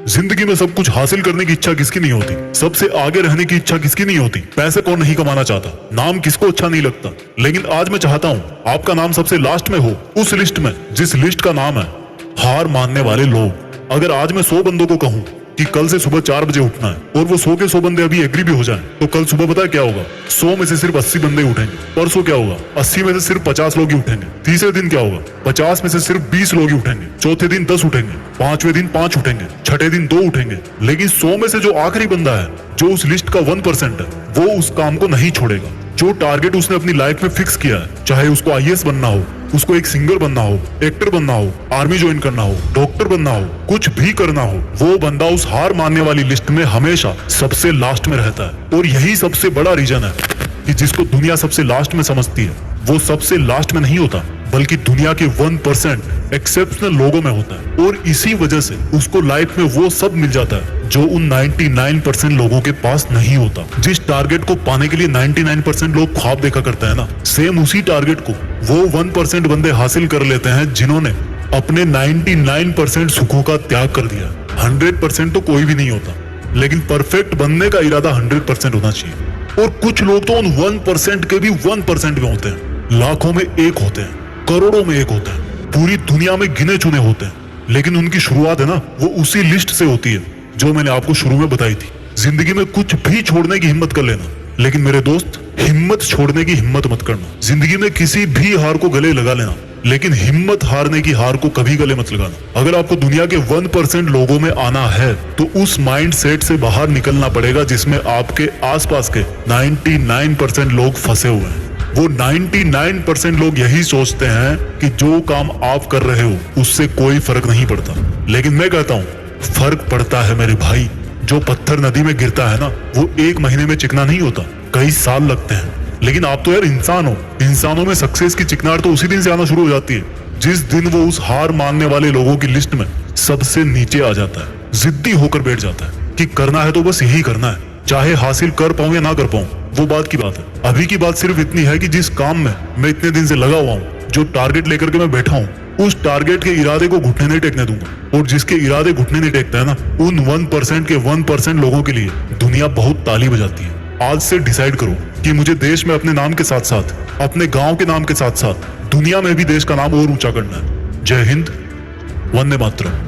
जिंदगी में सब कुछ हासिल करने की इच्छा किसकी नहीं होती? सबसे आगे रहने की इच्छा किसकी नहीं होती? पैसे कौन नहीं कमाना चाहता? नाम किसको अच्छा नहीं लगता? लेकिन आज मैं चाहता हूँ आपका नाम सबसे लास्ट में हो, उस लिस्ट में जिस लिस्ट का नाम है हार मानने वाले लोग। अगर आज मैं 100 बंदों को कहूँ कि कल से सुबह 4 बजे उठना है और वो 100 के 100 बंदे अभी एग्री भी हो जाएं, तो कल सुबह पता है क्या होगा? 100 में से सिर्फ 80 बंदे उठेंगे। परसों क्या होगा? 80 में से सिर्फ 50 लोग ही उठेंगे। तीसरे दिन क्या होगा? 50 में से सिर्फ 20 लोग ही उठेंगे। चौथे दिन 10 उठेंगे। पांचवें दिन 5 उठेंगे। छठे दिन 2 उठेंगे। लेकिन 100 में से जो आखिरी बंदा है, जो उस लिस्ट का 1% है, वो उस काम को नहीं छोड़ेगा। जो टारगेट उसने अपनी लाइफ में फिक्स किया है, चाहे उसको आईएएस बनना हो, उसको एक सिंगर बनना हो, एक्टर बनना हो, आर्मी ज्वाइन करना हो, डॉक्टर बनना हो, कुछ भी करना हो, वो बंदा उस हार मानने वाली लिस्ट में हमेशा सबसे लास्ट में रहता है। और यही सबसे बड़ा रीजन है कि जिसको दुनिया सबसे लास्ट में समझती है, वो सबसे लास्ट में नहीं होता, बल्कि दुनिया के 1% एक्सेप्शनल लोगों में होता है। और इसी वजह से उसको लाइफ में वो सब मिल जाता है जो उन 99% लोगों के पास नहीं होता। जिस टारगेट को पाने के लिए 99% लोग ख्वाब देखा करते हैं ना, सेम उसी टारगेट को वो 1% बंदे हासिल कर लेते हैं जिन्होंने अपने 99% सुखों का त्याग कर दिया। 100% तो कोई भी नहीं होता, लेकिन परफेक्ट बनने का इरादा 100% होना चाहिए। और कुछ लोग तो उन 1% के भी 1% में होते हैं, लाखों में एक होते हैं, करोड़ों में एक होते हैं, पूरी दुनिया में गिने चुने होते हैं। लेकिन उनकी शुरुआत है ना, वो उसी लिस्ट से होती है जो मैंने आपको शुरू में बताई थी। जिंदगी में कुछ भी छोड़ने की हिम्मत कर लेना, लेकिन मेरे दोस्त, हिम्मत छोड़ने की हिम्मत मत करना। जिंदगी में किसी भी हार को गले लगा लेना, लेकिन हिम्मत हारने की हार को कभी गले मत लगाना। अगर आपको दुनिया के 1% लोगों में आना है, तो उस माइंड सेट से बाहर निकलना पड़ेगा जिसमें आपके आसपास के 99% लोग फंसे हुए हैं। वो 99% लोग यही सोचते हैं कि जो काम आप कर रहे हो उससे कोई फर्क नहीं पड़ता। लेकिन मैं कहता हूँ फर्क पड़ता है मेरे भाई। जो पत्थर नदी में गिरता है ना, वो 1 महीने में चिकना नहीं होता, कई साल लगते हैं। लेकिन आप तो यार इंसान हो, इंसानों में सक्सेस की चिकनाहट तो उसी दिन से आना शुरू हो जाती है जिस दिन वो उस हार मानने वाले लोगों की लिस्ट में सबसे नीचे आ जाता है, जिद्दी होकर बैठ जाता है कि करना है तो बस यही करना है, चाहे हासिल कर पाऊं या ना कर पाऊं, वो बात की बात है। अभी की बात सिर्फ इतनी है कि जिस काम में मैं इतने दिन से लगा हुआ हूँ, जो टारगेट लेकर के मैं बैठा हूँ, उस टारगेट के इरादे को घुटने नहीं टेकने दूंगा। और जिसके इरादे घुटने नहीं टेकता है ना, उन 1% के 1% लोगों के लिए दुनिया बहुत ताली बजाती है। आज से डिसाइड करो कि मुझे देश में अपने नाम के साथ साथ, अपने गांव के नाम के साथ साथ दुनिया में भी देश का नाम और ऊंचा करना है। जय हिंद, वंदे मातरम।